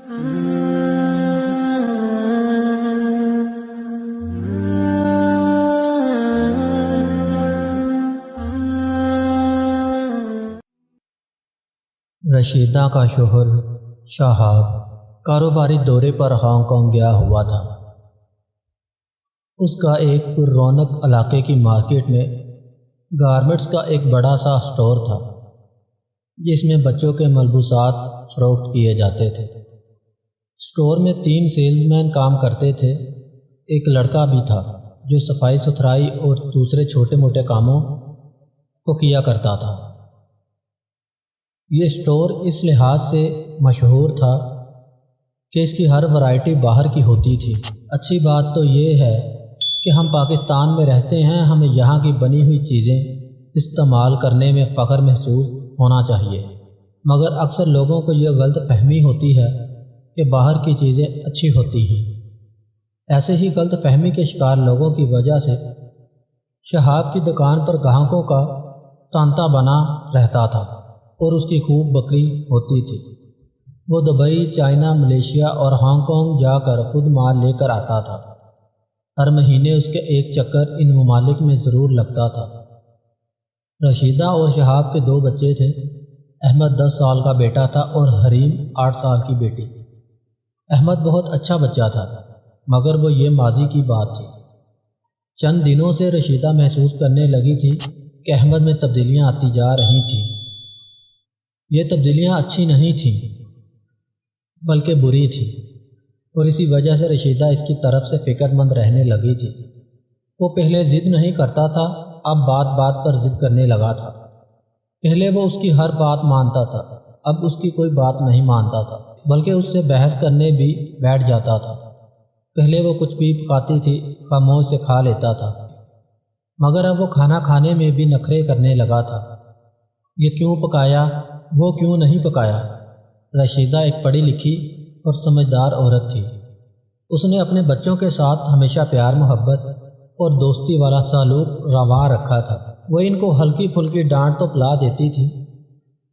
رشیدہ کا شوہر شہاب کاروباری دورے پر ہانگ کانگ گیا ہوا تھا۔ اس کا ایک پر رونق علاقے کی مارکیٹ میں گارمنٹس کا ایک بڑا سا سٹور تھا، جس میں بچوں کے ملبوسات فروخت کیے جاتے تھے۔ سٹور میں 3 سیلز مین کام کرتے تھے، ایک لڑکا بھی تھا جو صفائی ستھرائی اور دوسرے چھوٹے موٹے کاموں کو کیا کرتا تھا۔ یہ سٹور اس لحاظ سے مشہور تھا کہ اس کی ہر ورائٹی باہر کی ہوتی تھی۔ اچھی بات تو یہ ہے کہ ہم پاکستان میں رہتے ہیں، ہمیں یہاں کی بنی ہوئی چیزیں استعمال کرنے میں فخر محسوس ہونا چاہیے، مگر اکثر لوگوں کو یہ غلط فہمی ہوتی ہے کہ باہر کی چیزیں اچھی ہوتی ہیں۔ ایسے ہی غلط فہمی کے شکار لوگوں کی وجہ سے شہاب کی دکان پر گاہکوں کا تانتا بنا رہتا تھا اور اس کی خوب بکری ہوتی تھی۔ وہ دبئی، چائنا، ملیشیا اور ہانگ کانگ جا کر خود مال لے کر آتا تھا۔ ہر مہینے اس کے ایک چکر ان ممالک میں ضرور لگتا تھا۔ رشیدہ اور شہاب کے 2 بچے تھے۔ احمد 10 سال کا بیٹا تھا اور حریم 8 سال کی بیٹی۔ احمد بہت اچھا بچہ تھا، مگر وہ یہ ماضی کی بات تھی۔ چند دنوں سے رشیدہ محسوس کرنے لگی تھی کہ احمد میں تبدیلیاں آتی جا رہی تھیں۔ یہ تبدیلیاں اچھی نہیں تھیں بلکہ بری تھیں، اور اسی وجہ سے رشیدہ اس کی طرف سے فکر مند رہنے لگی تھی۔ وہ پہلے ضد نہیں کرتا تھا، اب بات بات پر ضد کرنے لگا تھا۔ پہلے وہ اس کی ہر بات مانتا تھا، اب اس کی کوئی بات نہیں مانتا تھا، بلکہ اس سے بحث کرنے بھی بیٹھ جاتا تھا۔ پہلے وہ کچھ بھی پکاتی تھی، خاموش سے کھا لیتا تھا، مگر اب وہ کھانا کھانے میں بھی نخرے کرنے لگا تھا۔ یہ کیوں پکایا، وہ کیوں نہیں پکایا؟ رشیدہ ایک پڑھی لکھی اور سمجھدار عورت تھی۔ اس نے اپنے بچوں کے ساتھ ہمیشہ پیار محبت اور دوستی والا سلوک روا رکھا تھا۔ وہ ان کو ہلکی پھلکی ڈانٹ تو پلا دیتی تھی،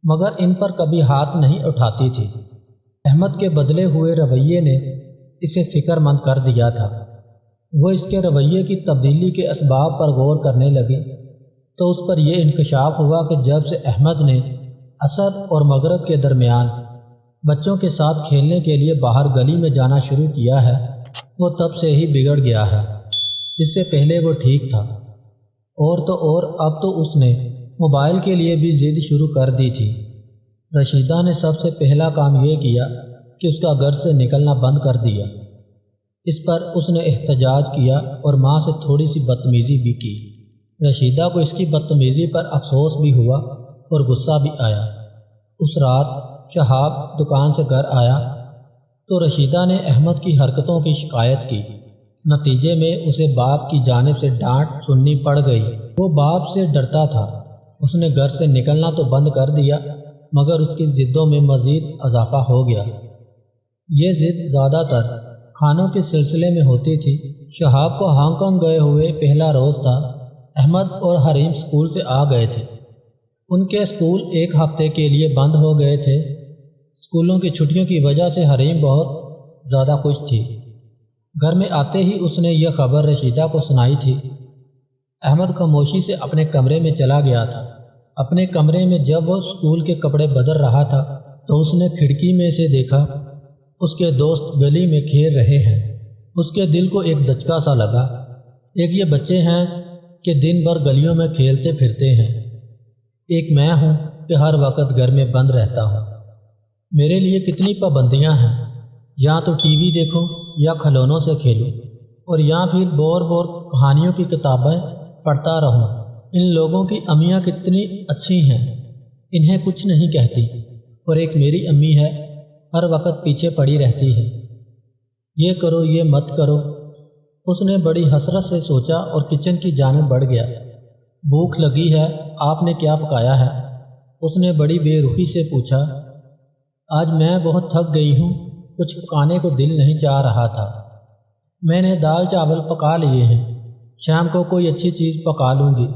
مگر ان پر کبھی ہاتھ نہیں اٹھاتی تھی۔ احمد کے بدلے ہوئے رویے نے اسے فکر مند کر دیا تھا۔ وہ اس کے رویے کی تبدیلی کے اسباب پر غور کرنے لگی تو اس پر یہ انکشاف ہوا کہ جب سے احمد نے عصر اور مغرب کے درمیان بچوں کے ساتھ کھیلنے کے لیے باہر گلی میں جانا شروع کیا ہے، وہ تب سے ہی بگڑ گیا ہے۔ اس سے پہلے وہ ٹھیک تھا، اور تو اور اب تو اس نے موبائل کے لیے بھی ضد شروع کر دی تھی۔ رشیدہ نے سب سے پہلا کام یہ کیا کہ اس کا گھر سے نکلنا بند کر دیا۔ اس پر اس نے احتجاج کیا اور ماں سے تھوڑی سی بدتمیزی بھی کی۔ رشیدہ کو اس کی بدتمیزی پر افسوس بھی ہوا اور غصہ بھی آیا۔ اس رات شہاب دکان سے گھر آیا تو رشیدہ نے احمد کی حرکتوں کی شکایت کی۔ نتیجے میں اسے باپ کی جانب سے ڈانٹ سننی پڑ گئی۔ وہ باپ سے ڈرتا تھا۔ اس نے گھر سے نکلنا تو بند کر دیا، مگر اس کی ضدوں میں مزید اضافہ ہو گیا۔ یہ ضد زیادہ تر کھانوں کے سلسلے میں ہوتی تھی۔ شہاب کو ہانگ کانگ گئے ہوئے پہلا روز تھا۔ احمد اور حریم اسکول سے آ گئے تھے۔ ان کے اسکول 1 ہفتے کے لیے بند ہو گئے تھے۔ اسکولوں کی چھٹیوں کی وجہ سے حریم بہت زیادہ خوش تھی۔ گھر میں آتے ہی اس نے یہ خبر رشیدہ کو سنائی تھی۔ احمد خاموشی سے اپنے کمرے میں چلا گیا تھا۔ اپنے کمرے میں جب وہ اسکول کے کپڑے بدل رہا تھا تو اس نے کھڑکی میں سے دیکھا اس کے دوست گلی میں کھیل رہے ہیں۔ اس کے دل کو ایک دھچکا سا لگا۔ ایک یہ بچے ہیں کہ دن بھر گلیوں میں کھیلتے پھرتے ہیں، ایک میں ہوں کہ ہر وقت گھر میں بند رہتا ہوں۔ میرے لیے کتنی پابندیاں ہیں، یا تو ٹی وی دیکھوں یا کھلونوں سے کھیلوں، اور یا پھر بور کہانیوں کی کتابیں پڑھتا رہوں۔ ان لوگوں کی امیاں کتنی اچھی ہیں، انہیں کچھ نہیں کہتی، اور ایک میری امی ہے، ہر وقت پیچھے پڑی رہتی ہے، یہ کرو یہ مت کرو۔ اس نے بڑی حسرت سے سوچا اور کچن کی جانب بڑھ گیا۔ بھوک لگی ہے، آپ نے کیا پکایا ہے؟ اس نے بڑی بے رخی سے پوچھا۔ آج میں بہت تھک گئی ہوں، کچھ پکانے کو دل نہیں چاہ رہا تھا۔ میں نے دال چاول پکا لیے ہیں، شام کو کوئی اچھی چیز پکا لوں گی۔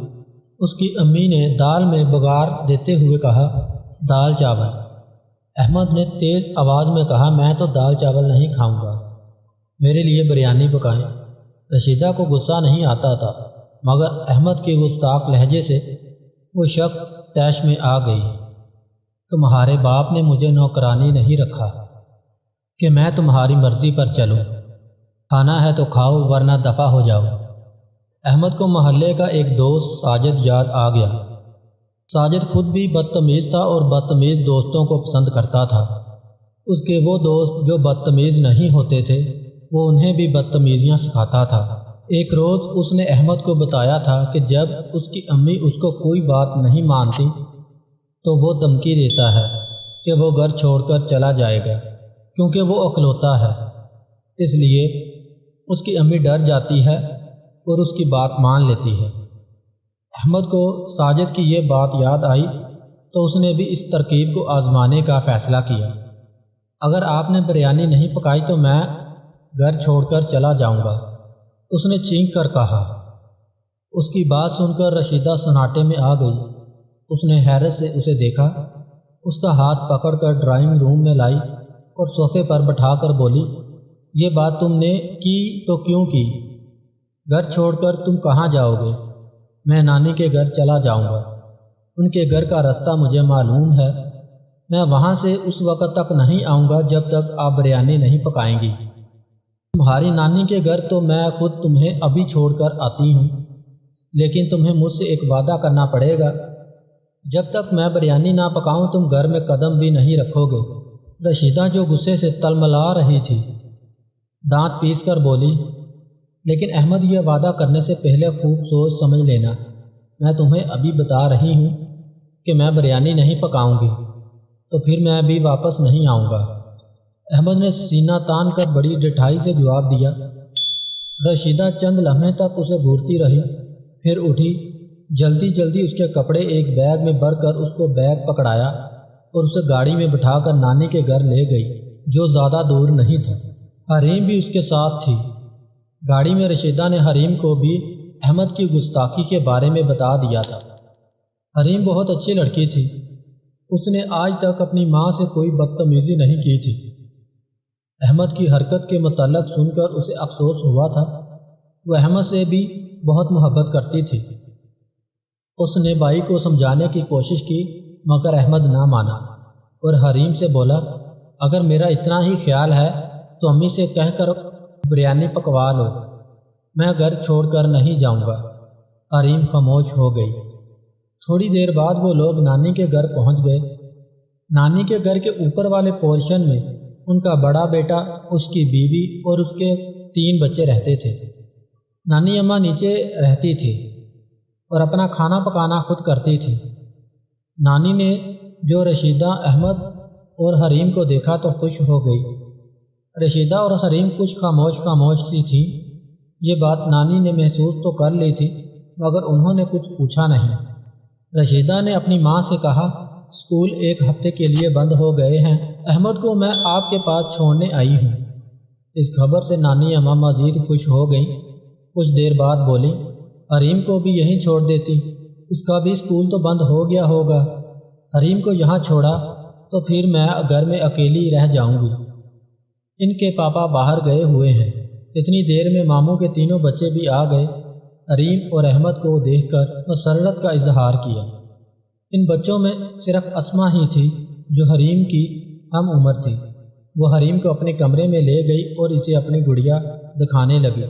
اس کی امی نے دال میں بگار دیتے ہوئے کہا، دال چاول؟ احمد نے تیز آواز میں کہا، میں تو دال چاول نہیں کھاؤں گا، میرے لیے بریانی پکائیں۔ رشیدہ کو غصہ نہیں آتا تھا، مگر احمد کے گستاخ لہجے سے وہ شک طیش میں آ گئی۔ تمہارے باپ نے مجھے نوکرانی نہیں رکھا کہ میں تمہاری مرضی پر چلوں، کھانا ہے تو کھاؤ ورنہ دفع ہو جاؤ۔ احمد کو محلے کا ایک دوست ساجد یاد آ گیا۔ ساجد خود بھی بدتمیز تھا اور بدتمیز دوستوں کو پسند کرتا تھا۔ اس کے وہ دوست جو بدتمیز نہیں ہوتے تھے وہ انہیں بھی بدتمیزیاں سکھاتا تھا۔ ایک روز اس نے احمد کو بتایا تھا کہ جب اس کی امی اس کو کوئی بات نہیں مانتی تو وہ دھمکی دیتا ہے کہ وہ گھر چھوڑ کر چلا جائے گا، کیونکہ وہ اکلوتا ہے، اس لیے اس کی امی ڈر جاتی ہے اور اس کی بات مان لیتی ہے۔ احمد کو ساجد کی یہ بات یاد آئی تو اس نے بھی اس ترکیب کو آزمانے کا فیصلہ کیا۔ اگر آپ نے بریانی نہیں پکائی تو میں گھر چھوڑ کر چلا جاؤں گا، اس نے چینک کر کہا۔ اس کی بات سن کر رشیدہ سناٹے میں آ گئی۔ اس نے حیرت سے اسے دیکھا، اس کا ہاتھ پکڑ کر ڈرائنگ روم میں لائی اور صوفے پر بٹھا کر بولی، یہ بات تم نے کی تو کیوں کی؟ گھر چھوڑ کر تم کہاں جاؤ گے؟ میں نانی کے گھر چلا جاؤں گا، ان کے گھر کا راستہ مجھے معلوم ہے، میں وہاں سے اس وقت تک نہیں آؤں گا جب تک آپ بریانی نہیں پکائیں گی۔ تمہاری نانی کے گھر تو میں خود تمہیں ابھی چھوڑ کر آتی ہوں، لیکن تمہیں مجھ سے ایک وعدہ کرنا پڑے گا، جب تک میں بریانی نہ پکاؤں تم گھر میں قدم بھی نہیں رکھو گے۔ رشیدہ جو غصے سے تلملا رہی تھی دانت پیس کر بولی، لیکن احمد یہ وعدہ کرنے سے پہلے خوب سوچ سمجھ لینا، میں تمہیں ابھی بتا رہی ہوں کہ میں بریانی نہیں پکاؤں گی تو پھر میں ابھی واپس نہیں آؤں گا۔ احمد نے سینہ تان کر بڑی ڈٹھائی سے جواب دیا۔ رشیدہ چند لمحے تک اسے گھورتی رہی، پھر اٹھی، جلدی جلدی اس کے کپڑے ایک بیگ میں بھر کر اس کو بیگ پکڑایا اور اسے گاڑی میں بٹھا کر نانی کے گھر لے گئی جو زیادہ دور نہیں تھا۔ حریم بھی اس کے ساتھ تھی۔ گاڑی میں رشیدہ نے حریم کو بھی احمد کی گستاخی کے بارے میں بتا دیا تھا۔ حریم بہت اچھی لڑکی تھی، اس نے آج تک اپنی ماں سے کوئی بدتمیزی نہیں کی تھی۔ احمد کی حرکت کے متعلق سن کر اسے افسوس ہوا تھا، وہ احمد سے بھی بہت محبت کرتی تھی۔ اس نے بھائی کو سمجھانے کی کوشش کی مگر احمد نہ مانا اور حریم سے بولا، اگر میرا اتنا ہی خیال ہے تو امی سے کہہ کر بریانی پکوا لو، میں گھر چھوڑ کر نہیں جاؤں گا۔ حریم خاموش ہو گئی۔ تھوڑی دیر بعد وہ لوگ نانی کے گھر پہنچ گئے۔ نانی کے گھر کے اوپر والے پورشن میں ان کا بڑا بیٹا، اس کی بیوی اور اس کے 3 بچے رہتے تھے۔ نانی اماں نیچے رہتی تھی اور اپنا کھانا پکانا خود کرتی تھی۔ نانی نے جو رشیدہ، احمد اور حریم کو دیکھا تو خوش ہو گئی۔ رشیدہ اور حریم کچھ خاموش سی تھی۔ یہ بات نانی نے محسوس تو کر لی تھی مگر انہوں نے کچھ پوچھا نہیں۔ رشیدہ نے اپنی ماں سے کہا، اسکول 1 ہفتے کے لیے بند ہو گئے ہیں، احمد کو میں آپ کے پاس چھوڑنے آئی ہوں۔ اس خبر سے نانی اماں مزید خوش ہو گئیں۔ کچھ دیر بعد بولی، حریم کو بھی یہیں چھوڑ دیتی، اس کا بھی اسکول تو بند ہو گیا ہوگا۔ حریم کو یہاں چھوڑا تو پھر میں گھر میں اکیلی رہ جاؤں گی، ان کے پاپا باہر گئے ہوئے ہیں۔ اتنی دیر میں ماموں کے 3 بچے بھی آ گئے۔ حریم اور احمد کو دیکھ کر مسرت کا اظہار کیا۔ ان بچوں میں صرف اسما ہی تھی جو حریم کی ہم عمر تھی۔ وہ حریم کو اپنے کمرے میں لے گئی اور اسے اپنی گڑیا دکھانے لگی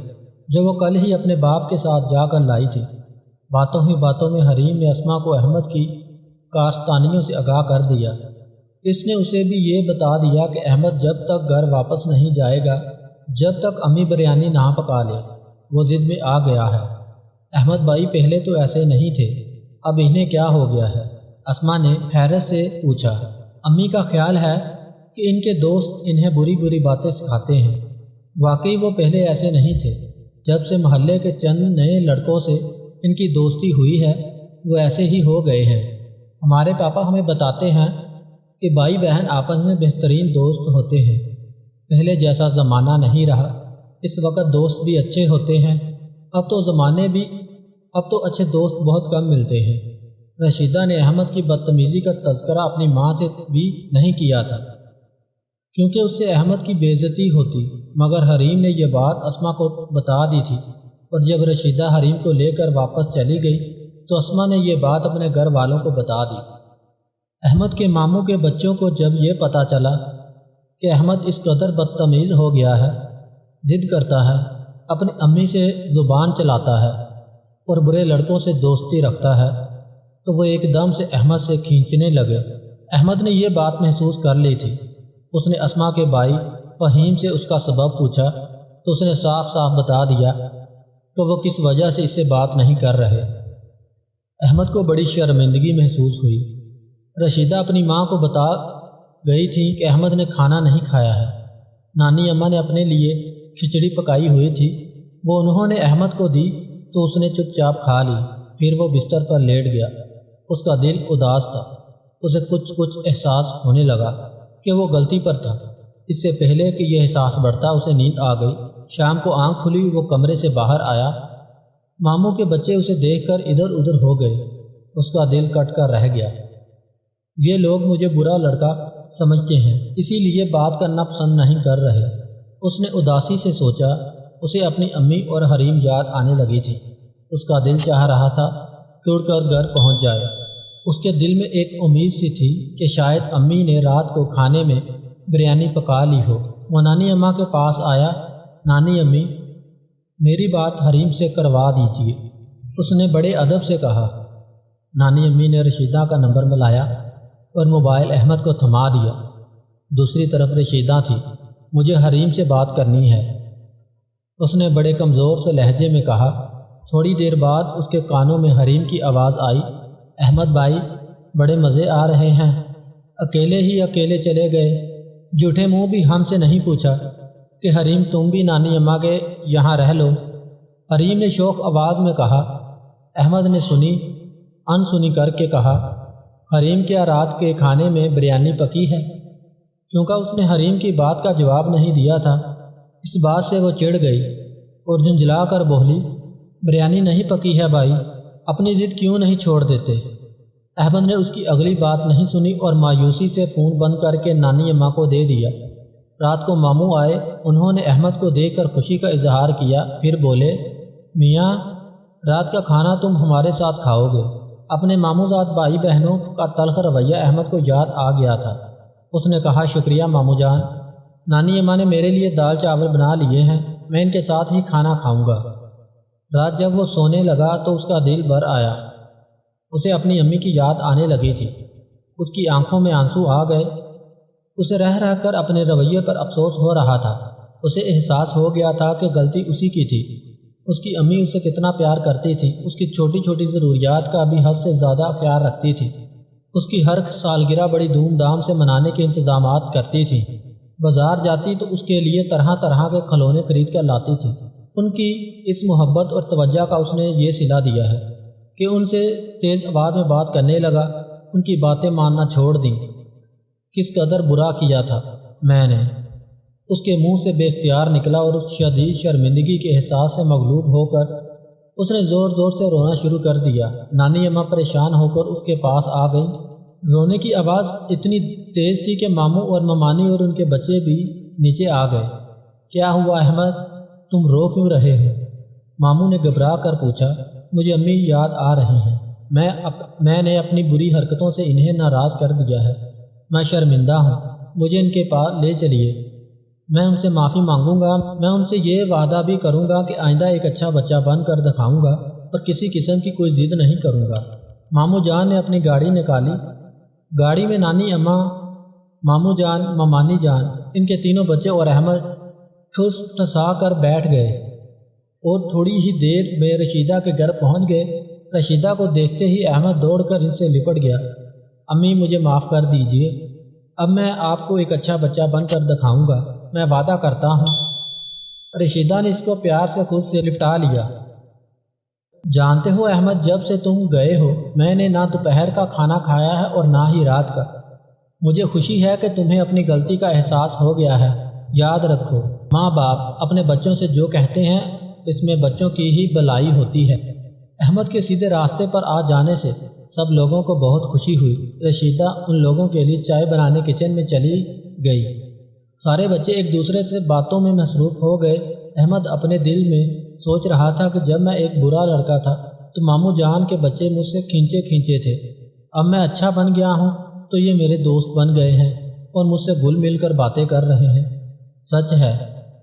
جو وہ کل ہی اپنے باپ کے ساتھ جا کر لائی تھی۔ باتوں ہی باتوں میں حریم نے اسما کو احمد کی کارستانیوں سے آگاہ کر دیا۔ اس نے اسے بھی یہ بتا دیا کہ احمد جب تک گھر واپس نہیں جائے گا جب تک امی بریانی نہ پکا لے، وہ ضد میں آ گیا ہے۔ احمد بھائی پہلے تو ایسے نہیں تھے، اب انہیں کیا ہو گیا ہے؟ اسما نے حیرت سے پوچھا۔ امی کا خیال ہے کہ ان کے دوست انہیں بری باتیں سکھاتے ہیں۔ واقعی وہ پہلے ایسے نہیں تھے، جب سے محلے کے چند نئے لڑکوں سے ان کی دوستی ہوئی ہے وہ ایسے ہی ہو گئے ہیں۔ ہمارے پاپا ہمیں بتاتے ہیں کہ بھائی بہن آپس میں بہترین دوست ہوتے ہیں۔ پہلے جیسا زمانہ نہیں رہا، اس وقت دوست بھی اچھے ہوتے ہیں، اب تو اچھے دوست بہت کم ملتے ہیں۔ رشیدہ نے احمد کی بدتمیزی کا تذکرہ اپنی ماں سے بھی نہیں کیا تھا کیونکہ اس سے احمد کی بے عزتی ہوتی، مگر حریم نے یہ بات اسما کو بتا دی تھی، اور جب رشیدہ حریم کو لے کر واپس چلی گئی تو اسما نے یہ بات اپنے گھر والوں کو بتا دی۔ احمد کے ماموں کے بچوں کو جب یہ پتہ چلا کہ احمد اس قدر بدتمیز ہو گیا ہے، ضد کرتا ہے، اپنی امی سے زبان چلاتا ہے اور برے لڑکوں سے دوستی رکھتا ہے، تو وہ ایک دم سے احمد سے کھینچنے لگے۔ احمد نے یہ بات محسوس کر لی تھی۔ اس نے اسما کے بھائی فہیم سے اس کا سبب پوچھا تو اس نے صاف صاف بتا دیا کہ وہ کس وجہ سے اس سے بات نہیں کر رہے۔ احمد کو بڑی شرمندگی محسوس ہوئی۔ رشیدہ اپنی ماں کو بتا گئی تھی کہ احمد نے کھانا نہیں کھایا ہے۔ نانی اماں نے اپنے لیے کھچڑی پکائی ہوئی تھی، وہ انہوں نے احمد کو دی تو اس نے چپ چاپ کھا لی، پھر وہ بستر پر لیٹ گیا۔ اس کا دل اداس تھا، اسے کچھ احساس ہونے لگا کہ وہ غلطی پر تھا۔ اس سے پہلے کہ یہ احساس بڑھتا اسے نیند آ گئی۔ شام کو آنکھ کھلی، وہ کمرے سے باہر آیا۔ ماموں کے بچے اسے دیکھ کر ادھر ادھر ہو گئے۔ اس کا دل کٹ کر رہ گیا۔ یہ لوگ مجھے برا لڑکا سمجھتے ہیں، اسی لیے بات کرنا پسند نہیں کر رہے۔ اس نے اداسی سے سوچا۔ اسے اپنی امی اور حریم یاد آنے لگی تھی۔ اس کا دل چاہ رہا تھا کہ اڑ کر گھر پہنچ جائے۔ اس کے دل میں ایک امید سی تھی کہ شاید امی نے رات کو کھانے میں بریانی پکا لی ہو۔ وہ نانی اماں کے پاس آیا۔ نانی امی، میری بات حریم سے کروا دیجیے، اس نے بڑے ادب سے کہا۔ نانی امی نے رشیدہ کا نمبر ملایا اور موبائل احمد کو تھما دیا۔ دوسری طرف رشیدہ تھی۔ مجھے حریم سے بات کرنی ہے، اس نے بڑے کمزور سے لہجے میں کہا۔ تھوڑی دیر بعد اس کے کانوں میں حریم کی آواز آئی، احمد بھائی، بڑے مزے آ رہے ہیں، اکیلے ہی اکیلے چلے گئے، جھوٹے منہ بھی ہم سے نہیں پوچھا کہ حریم تم بھی نانی اماں کے یہاں رہ لو۔ حریم نے شوخ آواز میں کہا۔ احمد نے سنی انسنی کر کے کہا، حریم کیا رات کے کھانے میں بریانی پکی ہے؟ چونکہ اس نے حریم کی بات کا جواب نہیں دیا تھا، اس بات سے وہ چڑ گئی اور جھنجھلا کر بولی، بریانی نہیں پکی ہے بھائی، اپنی ضد کیوں نہیں چھوڑ دیتے؟ احمد نے اس کی اگلی بات نہیں سنی اور مایوسی سے فون بند کر کے نانی اماں کو دے دیا۔ رات کو ماموں آئے، انہوں نے احمد کو دیکھ کر خوشی کا اظہار کیا، پھر بولے، میاں رات کا کھانا تم ہمارے ساتھ کھاؤ گے۔ اپنے ماموں زاد بھائی بہنوں کا تلخ رویہ احمد کو یاد آ گیا تھا۔ اس نے کہا، شکریہ ماموں جان، نانی اماں نے میرے لیے دال چاول بنا لیے ہیں، میں ان کے ساتھ ہی کھانا کھاؤں گا۔ رات جب وہ سونے لگا تو اس کا دل بھر آیا۔ اسے اپنی امی کی یاد آنے لگی تھی۔ اس کی آنکھوں میں آنسو آ گئے۔ اسے رہ رہ کر اپنے رویے پر افسوس ہو رہا تھا۔ اسے احساس ہو گیا تھا کہ غلطی اسی کی تھی۔ اس کی امی اسے کتنا پیار کرتی تھی، اس کی چھوٹی چھوٹی ضروریات کا بھی حد سے زیادہ خیال رکھتی تھی۔ اس کی ہر سالگرہ بڑی دھوم دھام سے منانے کے انتظامات کرتی تھی۔ بازار جاتی تو اس کے لیے طرح طرح کے کھلونے خرید کر لاتی تھی۔ ان کی اس محبت اور توجہ کا اس نے یہ صلہ دیا ہے کہ ان سے تیز آواز میں بات کرنے لگا، ان کی باتیں ماننا چھوڑ دیں۔ کس قدر برا کیا تھا میں نے، اس کے منہ سے بے اختیار نکلا اور اس شدید شرمندگی کے احساس سے مغلوب ہو کر اس نے زور زور سے رونا شروع کر دیا۔ نانی اماں پریشان ہو کر اس کے پاس آ گئی۔ رونے کی آواز اتنی تیز تھی کہ ماموں اور ممانی اور ان کے بچے بھی نیچے آ گئے۔ کیا ہوا احمد، تم رو کیوں رہے ہو؟ ماموں نے گھبرا کر پوچھا۔ مجھے امی یاد آ رہی ہیں، میں نے اپنی بری حرکتوں سے انہیں ناراض کر دیا ہے، میں شرمندہ ہوں، مجھے ان کے پاس لے چلیے، میں ان سے معافی مانگوں گا، میں ان سے یہ وعدہ بھی کروں گا کہ آئندہ ایک اچھا بچہ بن کر دکھاؤں گا اور کسی قسم کی کوئی ضد نہیں کروں گا۔ ماموں جان نے اپنی گاڑی نکالی۔ گاڑی میں نانی اماں، ماموں جان، ممانی جان، ان کے تینوں بچے اور احمد ٹھس ٹھسا کر بیٹھ گئے اور تھوڑی ہی دیر میں رشیدہ کے گھر پہنچ گئے۔ رشیدہ کو دیکھتے ہی احمد دوڑ کر ان سے لپٹ گیا۔ امی مجھے معاف کر دیجیے، اب میں آپ کو ایک اچھا بچہ بن کر دکھاؤں گا، میں وعدہ کرتا ہوں۔ رشیدہ نے اس کو پیار سے خود سے لپٹا لیا۔ جانتے ہو احمد، جب سے تم گئے ہو میں نے نہ دوپہر کا کھانا کھایا ہے اور نہ ہی رات کا۔ مجھے خوشی ہے کہ تمہیں اپنی غلطی کا احساس ہو گیا ہے۔ یاد رکھو، ماں باپ اپنے بچوں سے جو کہتے ہیں اس میں بچوں کی ہی بھلائی ہوتی ہے۔ احمد کے سیدھے راستے پر آ جانے سے سب لوگوں کو بہت خوشی ہوئی۔ رشیدہ ان لوگوں کے لیے چائے بنانے کچن میں چلی گئی۔ سارے بچے ایک دوسرے سے باتوں میں مصروف ہو گئے۔ احمد اپنے دل میں سوچ رہا تھا کہ جب میں ایک برا لڑکا تھا تو ماموں جان کے بچے مجھ سے کھینچے تھے، اب میں اچھا بن گیا ہوں تو یہ میرے دوست بن گئے ہیں اور مجھ سے گل مل کر باتیں کر رہے ہیں۔ سچ ہے،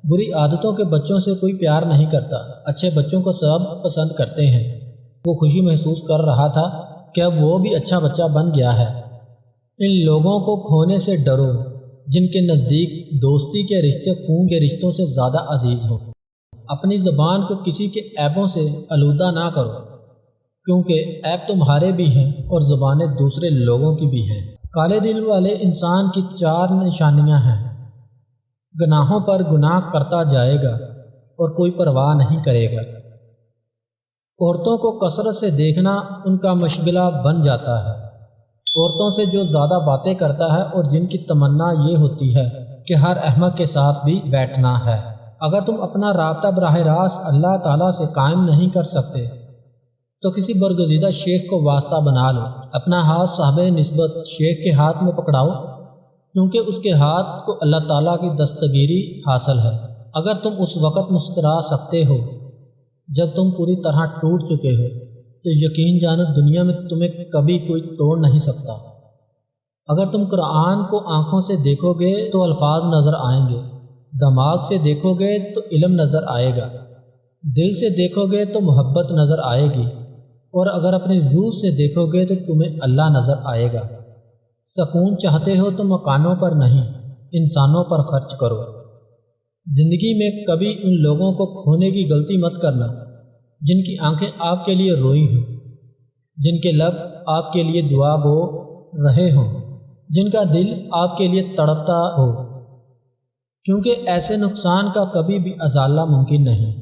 بری عادتوں کے بچوں سے کوئی پیار نہیں کرتا، اچھے بچوں کو سب پسند کرتے ہیں۔ وہ خوشی محسوس کر رہا تھا کہ اب وہ بھی اچھا بچہ بن گیا ہے۔ ان لوگوں کو کھونے سے ڈرو جن کے نزدیک دوستی کے رشتے خون کے رشتوں سے زیادہ عزیز ہوں۔ اپنی زبان کو کسی کے عیبوں سے آلودہ نہ کرو، کیونکہ عیب تمہارے بھی ہیں اور زبانیں دوسرے لوگوں کی بھی ہیں۔ کالے دل والے انسان کی 4 نشانیاں ہیں۔ گناہوں پر گناہ کرتا جائے گا اور کوئی پرواہ نہیں کرے گا۔ عورتوں کو کثرت سے دیکھنا ان کا مشغلہ بن جاتا ہے۔ عورتوں سے جو زیادہ باتیں کرتا ہے اور جن کی تمنا یہ ہوتی ہے کہ ہر احمق کے ساتھ بھی بیٹھنا ہے۔ اگر تم اپنا رابطہ براہ راست اللہ تعالیٰ سے قائم نہیں کر سکتے تو کسی برگزیدہ شیخ کو واسطہ بنا لو۔ اپنا ہاتھ صاحب نسبت شیخ کے ہاتھ میں پکڑاؤ، کیونکہ اس کے ہاتھ کو اللہ تعالیٰ کی دستگیری حاصل ہے۔ اگر تم اس وقت مسکرا سکتے ہو جب تم پوری طرح ٹوٹ چکے ہو تو یقین جانو دنیا میں تمہیں کبھی کوئی توڑ نہیں سکتا۔ اگر تم قرآن کو آنکھوں سے دیکھو گے تو الفاظ نظر آئیں گے، دماغ سے دیکھو گے تو علم نظر آئے گا، دل سے دیکھو گے تو محبت نظر آئے گی، اور اگر اپنی روح سے دیکھو گے تو تمہیں اللہ نظر آئے گا۔ سکون چاہتے ہو تو مکانوں پر نہیں، انسانوں پر خرچ کرو۔ زندگی میں کبھی ان لوگوں کو کھونے کی غلطی مت کرنا جن کی آنکھیں آپ کے لیے روئی ہوں، جن کے لب آپ کے لیے دعا گو رہے ہوں، جن کا دل آپ کے لیے تڑپتا ہو، کیونکہ ایسے نقصان کا کبھی بھی ازالہ ممکن نہیں۔